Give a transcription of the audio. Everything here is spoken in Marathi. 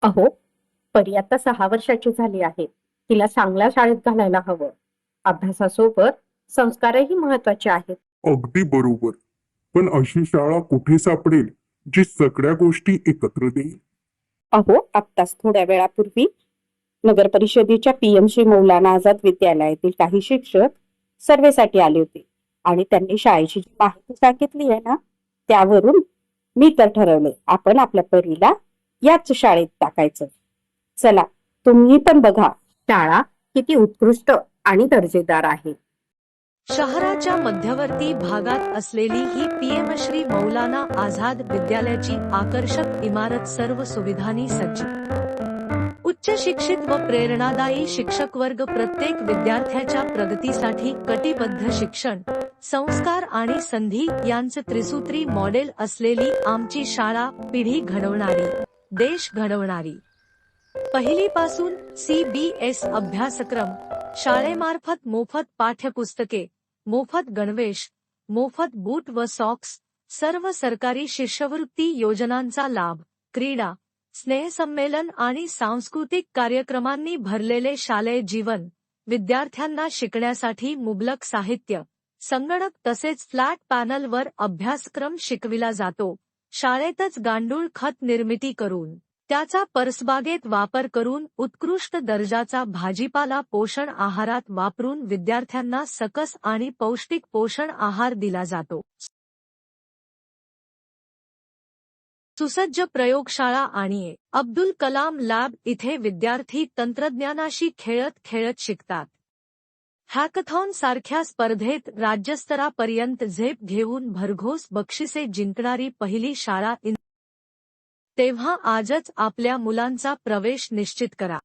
अहो, परी आता 6 वर्षाची झाली आहे. तिला चांगल्या शाळेत घालायला हवं. अभ्यासासोबत संस्कारही महत्वाचे आहेत. अगदी बरोबर. पण अशी शाळा कुठे सापडेल जी सगळ्या गोष्टी एकत्र देईल? अहो, आत्ताच थोड्या वेळापूर्वी नगर परिषदेच्या पीएमसी मौलाना आझाद विद्यालयातील काही शिक्षक सर्वेसाठी आले होते आणि त्यांनी शाळेची जी माहिती सांगितली आहे ना, त्यावरून मी तर ठरवले आपण आपल्या परीला याच शाळेत टाकायचं. चला, तुम्ही पण बघा शाळा किती उत्कृष्ट आणि दर्जेदार आहे. शहराच्या मध्यवर्ती भागात असलेली ही पीएमश्री मौलाना आझाद विद्यालयाची आकर्षक इमारत सर्व सुविधांनी सज्ज. उच्च शिक्षित व प्रेरणादायी शिक्षक वर्ग, प्रत्येक विद्यार्थ्याच्या प्रगतीसाठी कटिबद्ध शिक्षण, संस्कार आणि संधी यांचं त्रिसूत्री मॉडेल असलेली आमची शाळा पिढी घडवणारी, देश घडवणारी. पहिलीपासून CBS अभ्यासक्रम, शाळेमार्फत मोफत पाठ्यपुस्तके, मोफत गणवेश, मोफत बूट व सॉक्स, सर्व सरकारी शिष्यवृत्ती योजनांचा लाभ, क्रीडा, स्नेहसंमेलन आणि सांस्कृतिक कार्यक्रमांनी भरलेले शालेय जीवन, विद्यार्थ्यांना शिकण्यासाठी मुबलक साहित्य, संगणक तसेच फ्लॅट पॅनलवर अभ्यासक्रम शिकविला जातो. शाळेतच गांडूळ खत निर्मिती करून त्याचा परसबागेत वापर करून उत्कृष्ट दर्जाचा भाजीपाला पोषण आहारात वापरून विद्यार्थ्यांना सकस आणि पौष्टिक पोषण आहार दिला जातो. सुसज्ज प्रयोगशाळा आणि अब्दुल कलाम लॅब, इथे विद्यार्थी तंत्रज्ञानाशी खेळत खेळत शिकतात. हॅकथॉन सारख्या स्पर्धेत राज्यस्तरापर्यंत झेप घेऊन भरघोस बक्षिसे जिंकणारी पहिली शाळा. तेव्हा आजच आपल्या मुलांचा प्रवेश निश्चित करा.